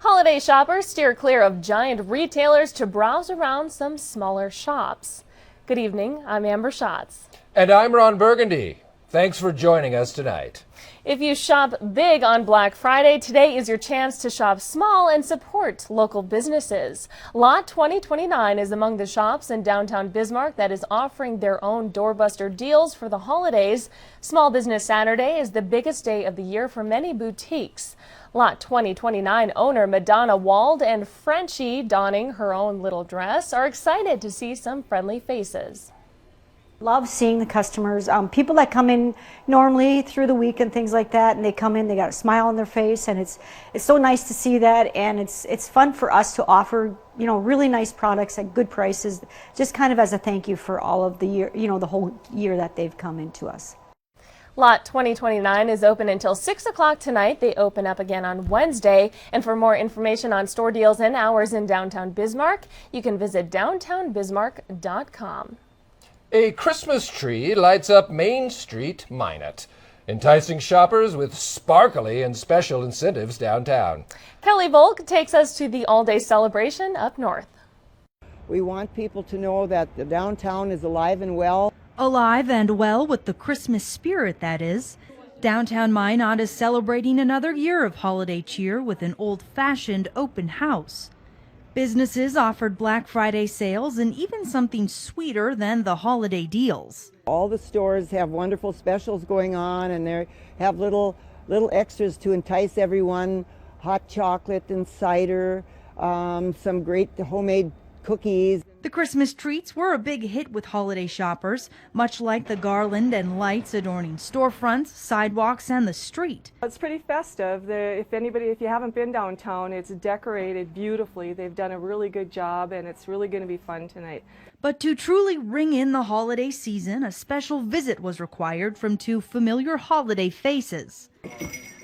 Holiday shoppers steer clear of giant retailers to browse around some smaller shops. Good evening, I'm Amber Schatz. And I'm Ron Burgundy. Thanks for joining us tonight. If you shop big on Black Friday, today is your chance to shop small and support local businesses. Lot 2029 is among the shops in downtown Bismarck that is offering their own doorbuster deals for the holidays. Small Business Saturday is the biggest day of the year for many boutiques. Lot 2029 owner Madonna Wald and Frenchie, donning her own little dress, are excited to see some friendly faces. Love seeing the customers, people that come in normally through the week and things like that, and they come in, they got a smile on their face, and it's so nice to see that, and it's fun for us to offer, really nice products at good prices, just kind of as a thank you for all of the year, the whole year that they've come into us. Lot 2029 is open until 6 o'clock tonight. They open up again on Wednesday. And for more information on store deals and hours in downtown Bismarck, you can visit downtownbismarck.com. A Christmas tree lights up Main Street, Minot, enticing shoppers with sparkly and special incentives downtown. Kelly Volk takes us to the all-day celebration up north. We want people to know that the downtown is alive and well. Alive and well with the Christmas spirit, that is. Downtown Minot is celebrating another year of holiday cheer with an old-fashioned open house. Businesses offered Black Friday sales and even something sweeter than the holiday deals. All the stores have wonderful specials going on, and they have little extras to entice everyone. Hot chocolate and cider, some great homemade cookies. The Christmas treats were a big hit with holiday shoppers, much like the garland and lights adorning storefronts, sidewalks, and the street. It's pretty festive. If you haven't been downtown, it's decorated beautifully. They've done a really good job, and it's really going to be fun tonight. But to truly ring in the holiday season, a special visit was required from two familiar holiday faces.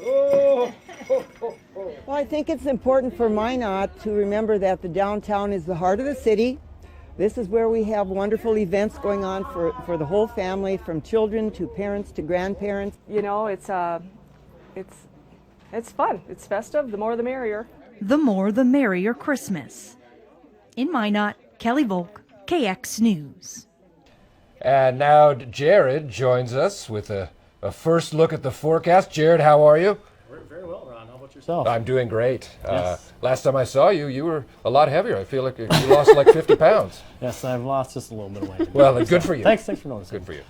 Well, I think it's important for Minot to remember that the downtown is the heart of the city. This is where we have wonderful events going on for the whole family, from children to parents to grandparents. It's fun. It's festive. The more the merrier. The more the merrier Christmas. In Minot, Kelly Volk, KX News. And now Jared joins us with a first look at the forecast. Jared, how are you? Very well, Ron. How about yourself? I'm doing great. Yes. Last time I saw you, you were a lot heavier. I feel like you lost like 50 pounds. Yes, I've lost just a little bit of weight. Well, good for you. Thanks for noticing. Good for you.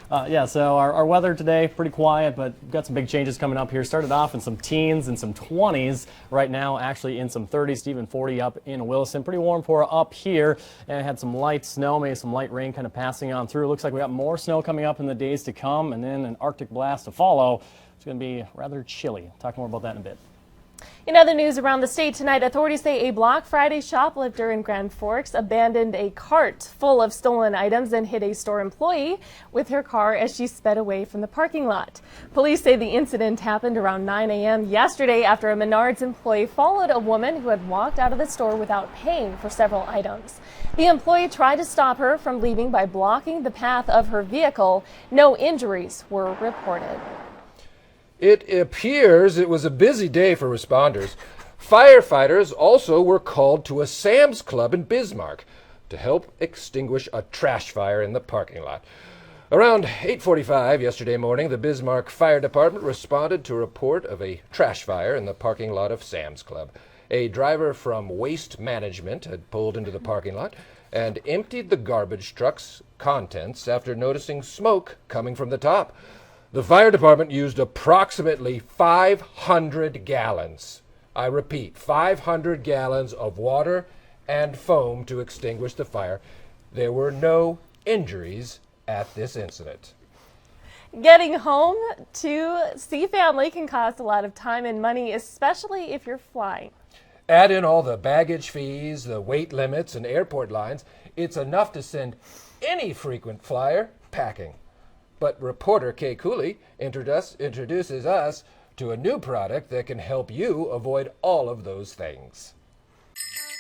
So our weather today, pretty quiet, but we've got some big changes coming up here. Started off in some teens and some 20s. Right now, actually in some 30s to even 40 up in Williston. Pretty warm for up here. And had some light snow, maybe some light rain kind of passing on through. Looks like we got more snow coming up in the days to come, and then an Arctic blast to follow. It's going to be rather chilly. Talk more about that in a bit. In other news around the state tonight, authorities say a Black Friday shoplifter in Grand Forks abandoned a cart full of stolen items and hit a store employee with her car as she sped away from the parking lot. Police say the incident happened around 9 a.m. yesterday after a Menards employee followed a woman who had walked out of the store without paying for several items. The employee tried to stop her from leaving by blocking the path of her vehicle. No injuries were reported. It appears it was a busy day for responders. Firefighters also were called to a Sam's Club in Bismarck to help extinguish a trash fire in the parking lot. Around 8:45 yesterday morning, the Bismarck Fire Department responded to a report of a trash fire in the parking lot of Sam's Club. A driver from Waste Management had pulled into the parking lot and emptied the garbage truck's contents after noticing smoke coming from the top. The fire department used approximately 500 gallons. I repeat, 500 gallons of water and foam to extinguish the fire. There were no injuries at this incident. Getting home to see family can cost a lot of time and money, especially if you're flying. Add in all the baggage fees, the weight limits, and airport lines. It's enough to send any frequent flyer packing. But reporter Kay Cooley introduces us to a new product that can help you avoid all of those things.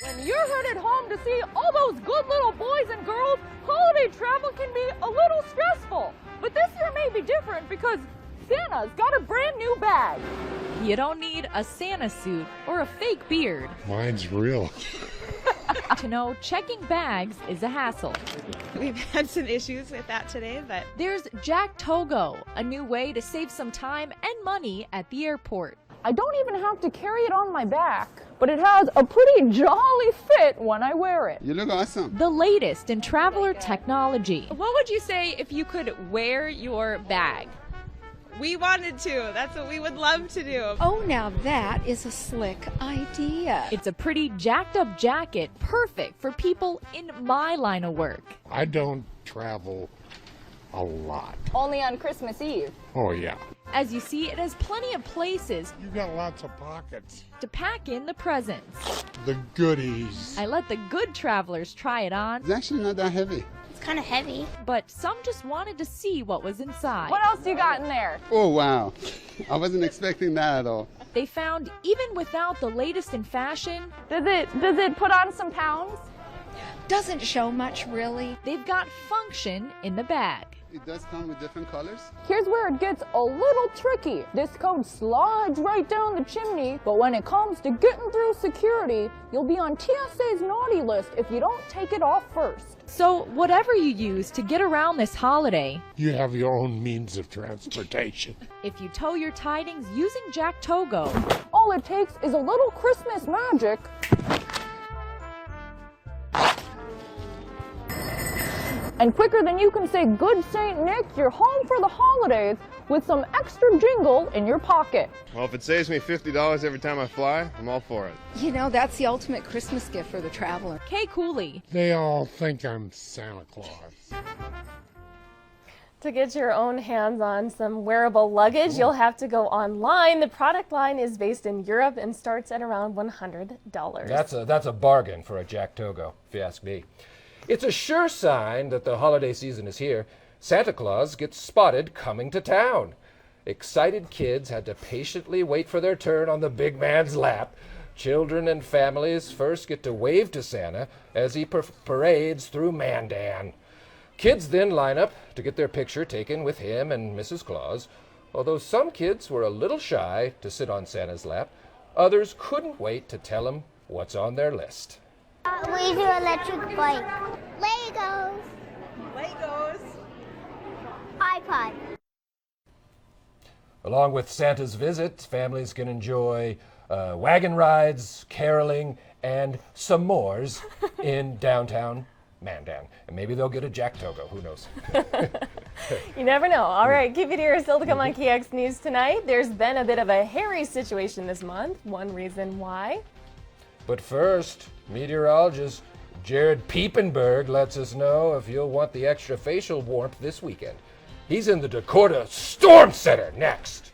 When you're headed home to see all those good little boys and girls, holiday travel can be a little stressful. But this year may be different because Santa's got a brand new bag. You don't need a Santa suit or a fake beard Mine's real. to know checking bags is a hassle. We've had some issues with that today, but There's Jack Togo, a new way to save some time and money at the airport. I don't even have to carry it on my back, but it has a pretty jolly fit when I wear it. You look awesome. The latest in traveler technology. what would you say if you could wear your bag? We wanted to. That's what we would love to do. Oh, now that is a slick idea. It's a pretty jacked up jacket, perfect for people in my line of work. I don't travel a lot. Only on Christmas Eve. Oh, yeah. As you see, it has plenty of places You got lots of pockets. to pack in the presents. The goodies. I let the good travelers try it on, It's actually not that heavy. It's kind of heavy. but some just wanted to see what was inside. What else you got in there? Oh, wow. I wasn't expecting that at all. They found even without the latest in fashion, Does it put on some pounds? Doesn't show much, really. they've got function in the bag. It does come with different colors. Here's where it gets a little tricky. This code slides right down the chimney, but when it comes to getting through security, you'll be on TSA's naughty list if you don't take it off first. So whatever you use to get around this holiday, You have your own means of transportation. if you tow your tidings using Jack Togo, All it takes is a little Christmas magic. And quicker than you can say good Saint Nick, you're home for the holidays with some extra jingle in your pocket. Well, if it saves me $50 every time I fly, I'm all for it. You know, that's the ultimate Christmas gift for the traveler. Kay Cooley. They all think I'm Santa Claus. To get your own hands on some wearable luggage, you'll have to go online. The product line is based in Europe and starts at around $100. That's a bargain for a Jack Togo, if you ask me. It's a sure sign that the holiday season is here. Santa Claus gets spotted coming to town. Excited kids had to patiently wait for their turn on the big man's lap. Children and families first get to wave to Santa as he parades through Mandan. Kids then line up to get their picture taken with him and Mrs. Claus. Although some kids were a little shy to sit on Santa's lap, others couldn't wait to tell him what's on their list. We do electric bike. Legos. iPod. Along with Santa's visit, families can enjoy wagon rides, caroling, and s'mores in downtown Mandan. And maybe they'll get a Jack Togo, who knows? You never know. All right, keep it here. Still to come on KX News tonight. There's been a bit of a hairy situation this month. One reason why. But first, meteorologist Jared Piepenberg lets us know if you'll want the extra facial warmth this weekend. He's in the Dakota Storm Center next.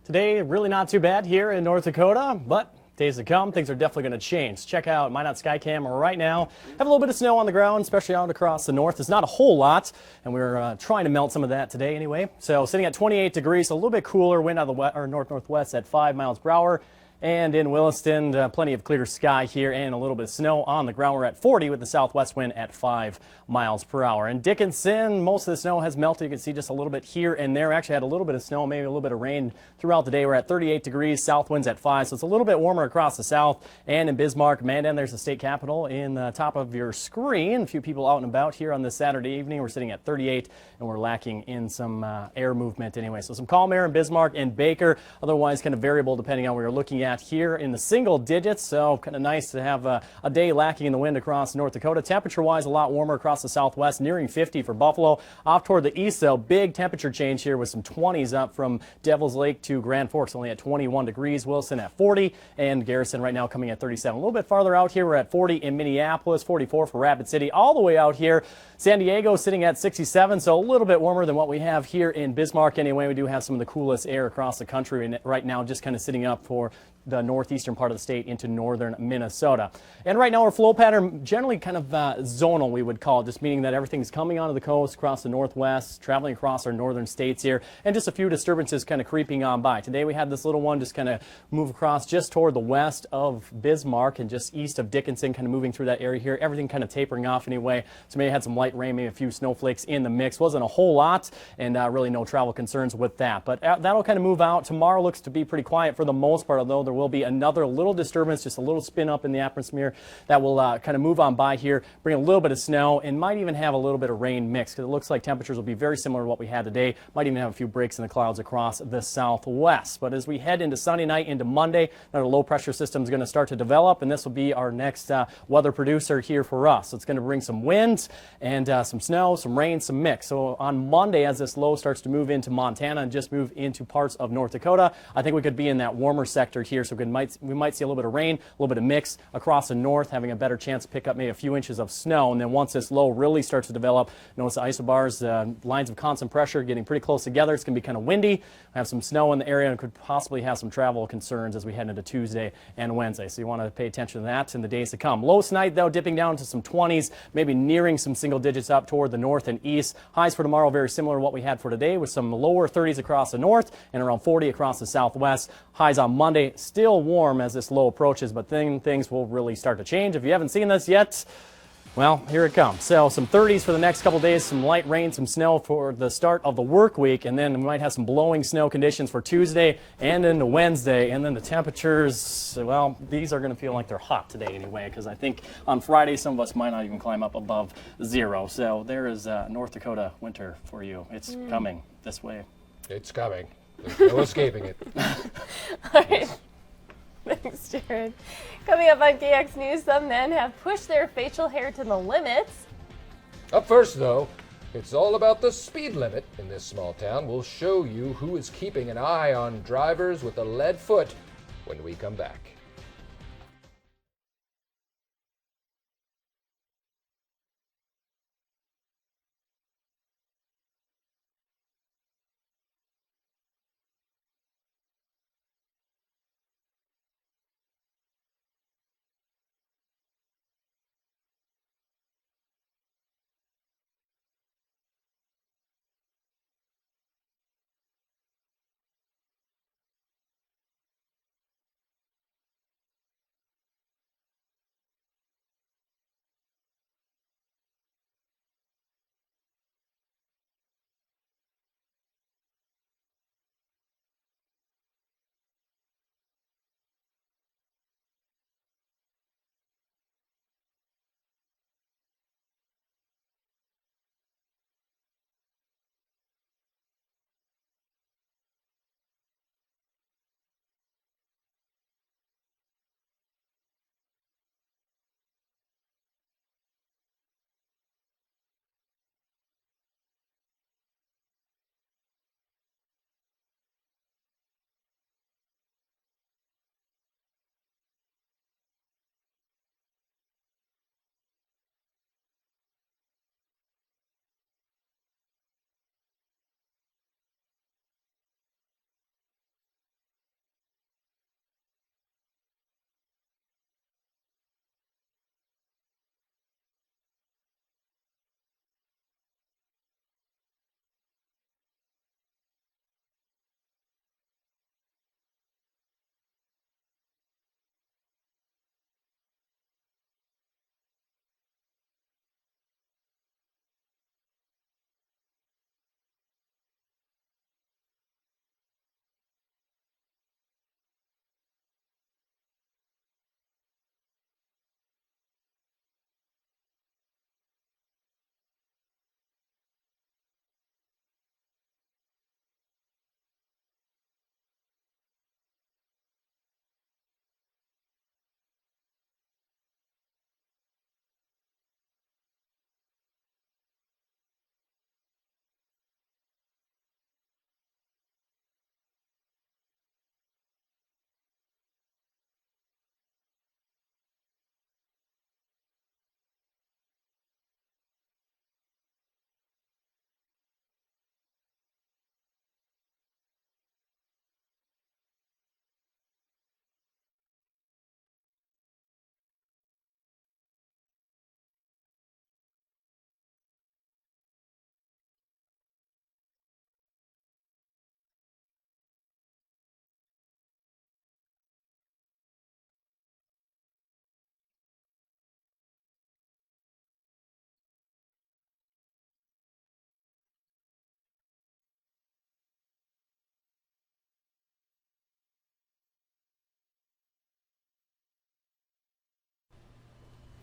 Today, really not too bad here in North Dakota, but days to come, things are definitely going to change. Check out Minot Skycam right now. Have a little bit of snow on the ground, especially out across the north. It's not a whole lot, and we're trying to melt some of that today anyway. So sitting at 28 degrees, a little bit cooler, wind out of the north-northwest at 5 miles per hour. And in Williston, plenty of clear sky here and a little bit of snow on the ground. We're at 40 with the southwest wind at 5 miles per hour. In Dickinson, most of the snow has melted. You can see just a little bit here and there. Actually had a little bit of snow, maybe a little bit of rain throughout the day. We're at 38 degrees, south winds at 5, so it's a little bit warmer across the south. And in Bismarck, Mandan, there's the state capitol in the top of your screen. A few people out and about here on this Saturday evening. We're sitting at 38, and we're lacking in some air movement anyway. So some calm air in Bismarck and Baker. Otherwise, kind of variable depending on what you're looking at here in the single digits. So kind of nice to have a day lacking in the wind across North Dakota. Temperature-wise, a lot warmer across the southwest, nearing 50 for Buffalo. Off toward the east, though, big temperature change here with some 20s up from Devil's Lake to Grand Forks, only at 21 degrees. Williston at 40, and Garrison right now coming at 37. A little bit farther out here, we're at 40 in Minneapolis, 44 for Rapid City. All the way out here, San Diego sitting at 67, so a little bit warmer than what we have here in Bismarck anyway. We do have some of the coolest air across the country right now, just kind of sitting up for the northeastern part of the state into northern Minnesota. And right now our flow pattern generally kind of zonal, we would call it, just meaning that everything's coming onto the coast across the northwest, traveling across our northern states here, and just a few disturbances kind of creeping on by. Today we had this little one just kind of move across just toward the west of Bismarck and just east of Dickinson, kind of moving through that area here. Everything kind of tapering off anyway. So maybe had some light rain, maybe a few snowflakes in the mix. Wasn't a whole lot, and really no travel concerns with that. But that'll kind of move out. Tomorrow looks to be pretty quiet for the most part, although there will be another little disturbance, just a little spin up in the atmosphere that will kind of move on by here, bring a little bit of snow, and might even have a little bit of rain mix, because it looks like temperatures will be very similar to what we had today. Might even have a few breaks in the clouds across the southwest. But as we head into Sunday night, into Monday, another low pressure system is going to start to develop, and this will be our next weather producer here for us. So it's going to bring some winds and some snow, some rain, some mix. So on Monday, as this low starts to move into Montana and just move into parts of North Dakota, I think we could be in that warmer sector here. So we might see a little bit of rain, a little bit of mix across the north, having a better chance to pick up maybe a few inches of snow. And then once this low really starts to develop, notice the isobars, lines of constant pressure getting pretty close together. It's going to be kind of windy, have some snow in the area, and could possibly have some travel concerns as we head into Tuesday and Wednesday. So you want to pay attention to that in the days to come. Lows tonight, though, dipping down to some 20s, maybe nearing some single digits up toward the north and east. Highs for tomorrow very similar to what we had for today, with some lower 30s across the north and around 40 across the southwest. Highs on Monday, still warm as this low approaches, but then things will really start to change. If you haven't seen this yet, well, here it comes. So some 30s for the next couple days, some light rain, some snow for the start of the work week, and then we might have some blowing snow conditions for Tuesday and into Wednesday. And then the temperatures, well, these are going to feel like they're hot today anyway, because I think on Friday some of us might not even climb up above 0. So there is North Dakota winter for you. It's coming this way. It's coming. There's no escaping it. All right. Thanks, Jared. Coming up on KX News, some men have pushed their facial hair to the limits. Up first, though, it's all about the speed limit in this small town. We'll show you who is keeping an eye on drivers with a lead foot when we come back.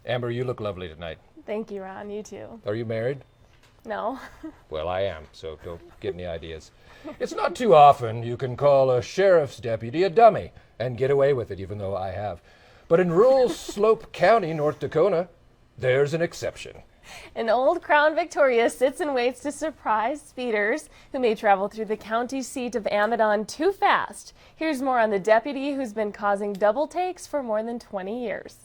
Amber, you look lovely tonight. Thank you, Ron. You too. Are you married? No. Well, I am, so don't get any ideas. It's not too often you can call a sheriff's deputy a dummy and get away with it, even though I have. But in rural Slope County, North Dakota, there's an exception. An old Crown Victoria sits and waits to surprise speeders who may travel through the county seat of Amidon too fast. Here's more on the deputy who's been causing double takes for more than 20 years.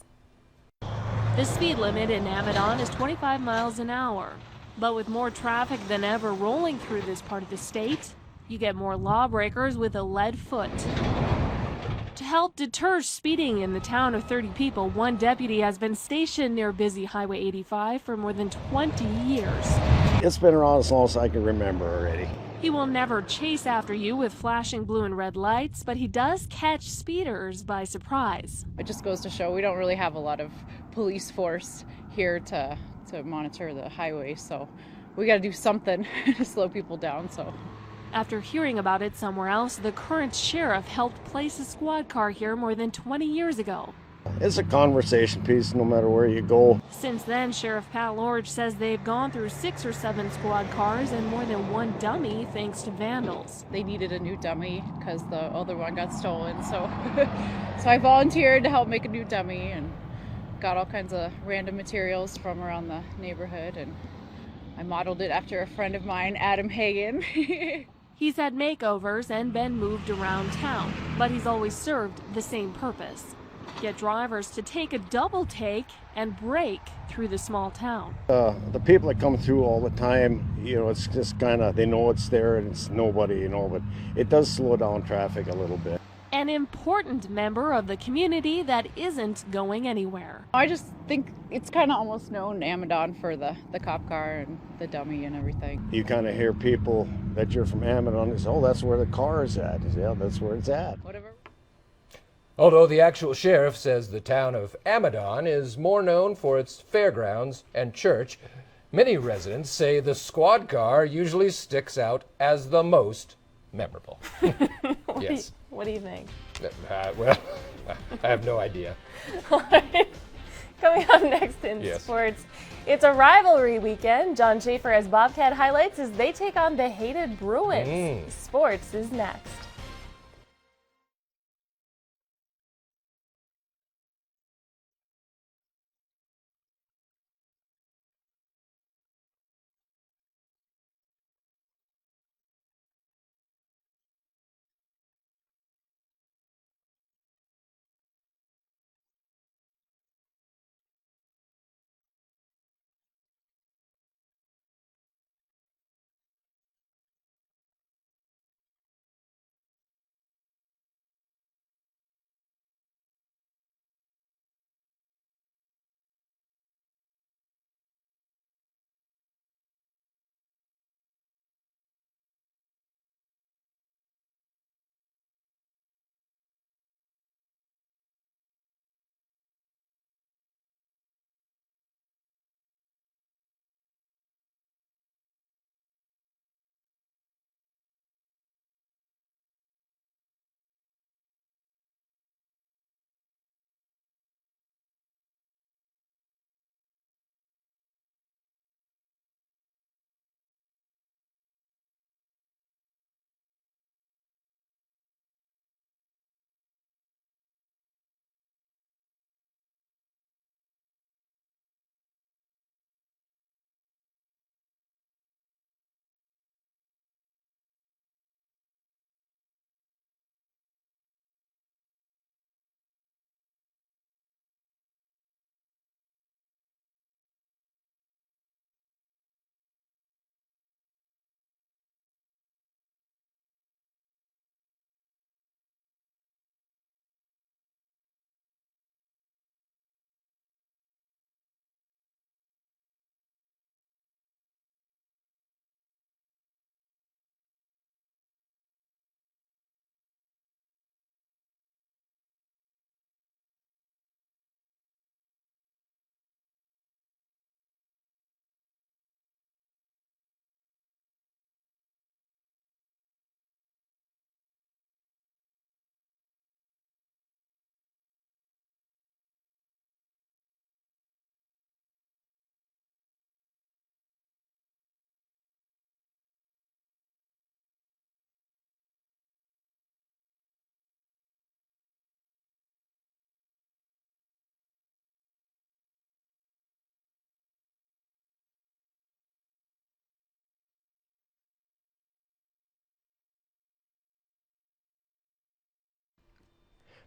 The speed limit in Amidon is 25 miles an hour. But with more traffic than ever rolling through this part of the state, you get more lawbreakers with a lead foot. To help deter speeding in the town of 30 people, one deputy has been stationed near busy Highway 85 for more than 20 years. It's been around as long as I can remember already. He will never chase after you with flashing blue and red lights, but he does catch speeders by surprise. It just goes to show we don't really have a lot of police force here to monitor the highway, so we got to do something to slow people down. So after hearing about it somewhere else, the current sheriff helped place a squad car here more than 20 years ago. It's a conversation piece no matter where you go. Since then, Sheriff Pat Lorge says they've gone through 6 or 7 squad cars and more than 1 dummy thanks to vandals. They needed a new dummy because the other one got stolen, so I volunteered to help make a new dummy and got all kinds of random materials from around the neighborhood, and I modeled it after a friend of mine, Adam Hagen. He's had makeovers and been moved around town, but he's always served the same purpose: get drivers to take a double take and break through the small town. The people that come through all the time, it's just kind of, they know it's there and it's nobody, but it does slow down traffic a little bit. An important member of the community that isn't going anywhere. I just think it's kind of almost known Amidon for the cop car and the dummy and everything. You kind of hear people that you're from Amidon, say, oh, that's where the car is at. Yeah, that's where it's at. Whatever. Although the actual sheriff says the town of Amidon is more known for its fairgrounds and church, many residents say the squad car usually sticks out as the most memorable. Yes. What do you think? Well, I have no idea. All right. Coming up next in sports, it's a rivalry weekend. John Schaefer has Bobcat highlights as they take on the hated Bruins. Sports is next.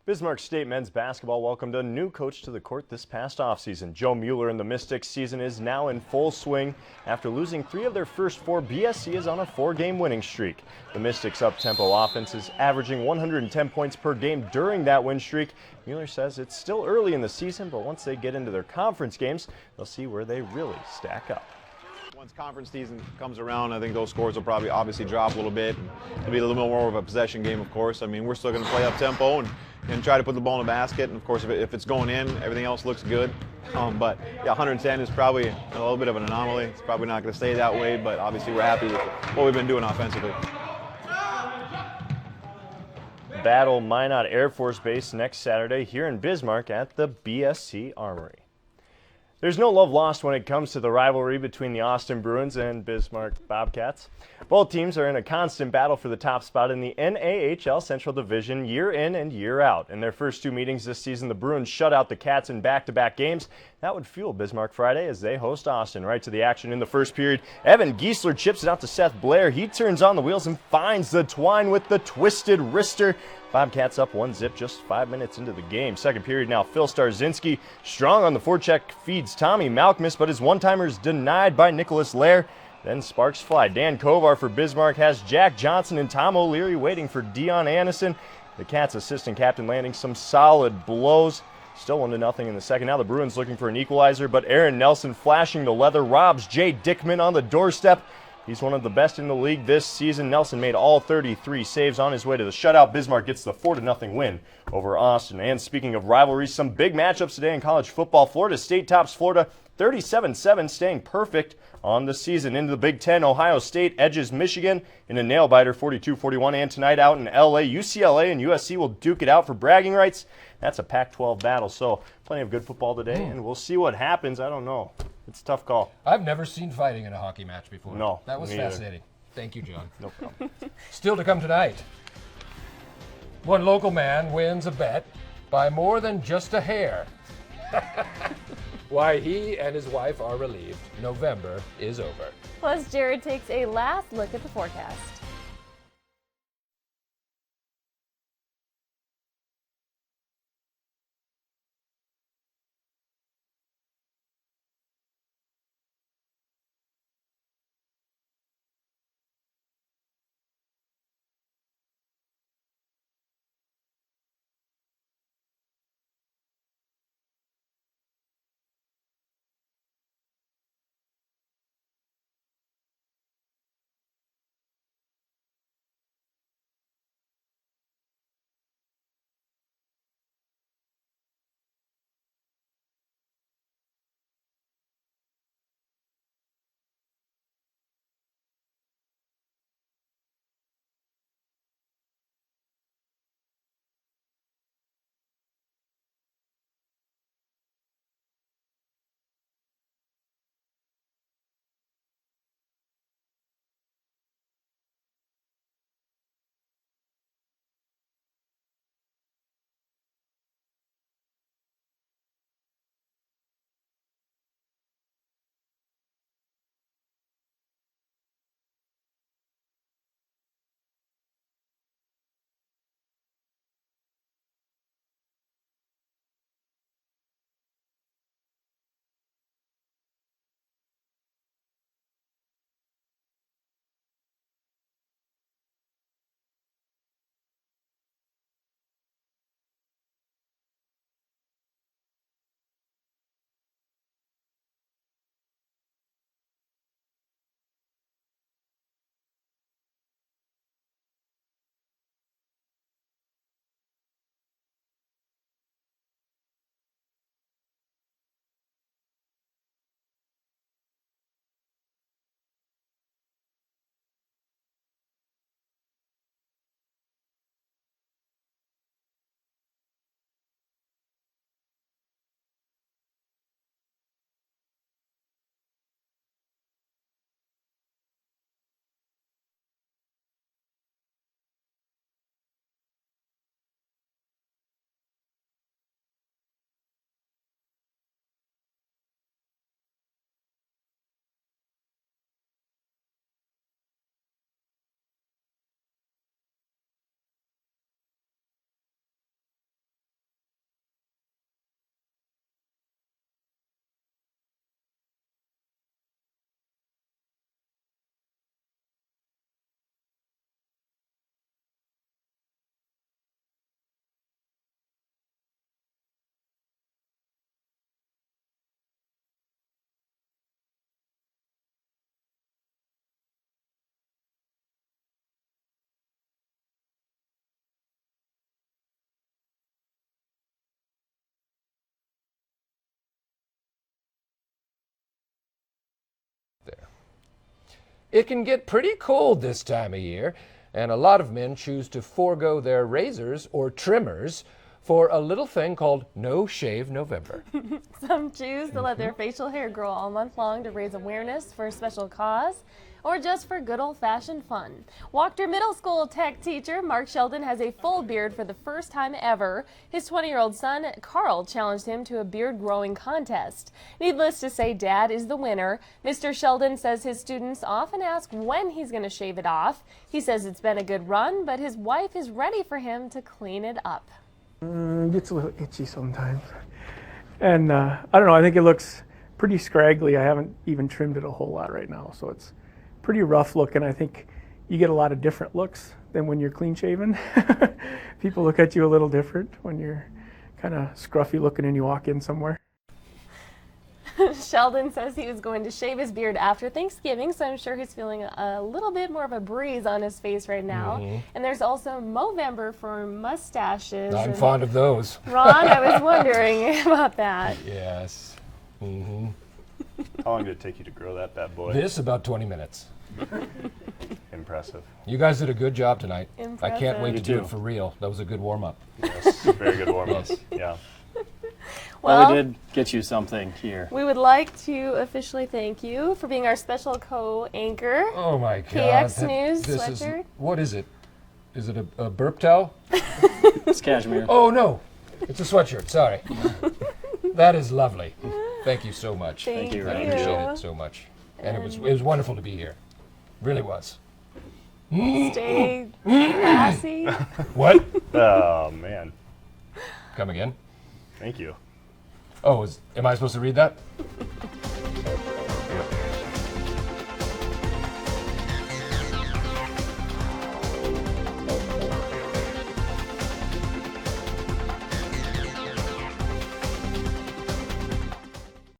Bismarck State men's basketball welcomed a new coach to the court this past offseason. Joe Mueller and the Mystics season is now in full swing. After losing 3 of their first 4, BSC is on a 4-game winning streak. The Mystics' up-tempo offense is averaging 110 points per game during that win streak. Mueller says it's still early in the season, but once they get into their conference games, they'll see where they really stack up. Once conference season comes around, I think those scores will probably obviously drop a little bit. It'll be a little bit more of a possession game, of course. I mean, we're still going to play up tempo and try to put the ball in the basket. And of course, if it's going in, everything else looks good. But yeah, 110 is probably a little bit of an anomaly. It's probably not going to stay that way, but obviously we're happy with what we've been doing offensively. Battle Minot Air Force Base next Saturday here in Bismarck at the BSC Armory. There's no love lost when it comes to the rivalry between the Austin Bruins and Bismarck Bobcats. Both teams are in a constant battle for the top spot in the NAHL Central Division year in and year out. In their first 2 meetings this season, the Bruins shut out the Cats in back-to-back games. That would fuel Bismarck Friday as they host Austin. Right to the action in the first period. Evan Giesler chips it out to Seth Blair. He turns on the wheels and finds the twine with the twisted wrister. Bobcats up 1-0 just 5 minutes into the game. Second period now, Phil Starzinski strong on the forecheck feeds Tommy Malkmus, but his one-timer is denied by Nicholas Lair. Then sparks fly. Dan Kovar for Bismarck has Jack Johnson and Tom O'Leary waiting for Dion Anderson. The Cats' assistant captain landing some solid blows. Still 1-0 in the second. Now the Bruins looking for an equalizer, but Aaron Nelson flashing the leather robs Jay Dickman on the doorstep. He's one of the best in the league this season. Nelson made all 33 saves on his way to the shutout. Bismarck gets the 4-0 win over Austin. And speaking of rivalries, some big matchups today in college football. Florida State tops Florida 37-7, staying perfect on the season. Into the Big Ten, Ohio State edges Michigan in a nail-biter 42-41. And tonight out in L.A., UCLA and USC will duke it out for bragging rights. That's a Pac-12 battle. So plenty of good football today, and we'll see what happens. I don't know. It's a tough call. I've never seen fighting in a hockey match before. No. That was me either. fascinating. Thank you, John. No problem. Still to come tonight. One local man wins a bet by more than just a hair. Why he and his wife are relieved. November is over. Plus, Jared takes a last look at the forecast. It can get pretty cold this time of year, and a lot of men choose to forego their razors or trimmers for a little thing called No Shave November. Some choose to let their facial hair grow all month long to raise awareness for a special cause, or just for good old-fashioned fun. Wachter Middle School tech teacher Mark Sheldon has a full beard for the first time ever. His 20-year-old son, Carl, challenged him to a beard-growing contest. Needless to say, Dad is the winner. Mr. Sheldon says his students often ask when he's going to shave it off. He says it's been a good run, but his wife is ready for him to clean it up. It gets a little itchy sometimes. And I don't know, I think it looks pretty scraggly. I haven't even trimmed it a whole lot right now, so it's pretty rough looking. I think you get a lot of different looks than when you're clean shaven. People look at you a little different when you're kind of scruffy looking and you walk in somewhere. Sheldon says he was going to shave his beard after Thanksgiving, so I'm sure he's feeling a little bit more of a breeze on his face right now. And there's also Movember for mustaches. I'm fond of those. Ron, I was wondering about that. Yes. How long did it take you to grow that bad boy? This about 20 minutes. Impressive. You guys did a good job tonight. Impressive. I can't wait You to do too. it for real. That was a good warm-up. Yes, very good warm-up. Yes. Yeah. Well, we did get you something here. We would like to officially thank you for being our special co-anchor. Oh my God. KX News this sweatshirt. What is it? Is it a burp towel? It's cashmere. Oh no, it's a sweatshirt, sorry. That is lovely. Thank you so much. Thank you. I appreciate it so much. And it was wonderful to be here. Really was. Stay classy. What? Oh, man. Come again? Thank you. Oh, am I supposed to read that?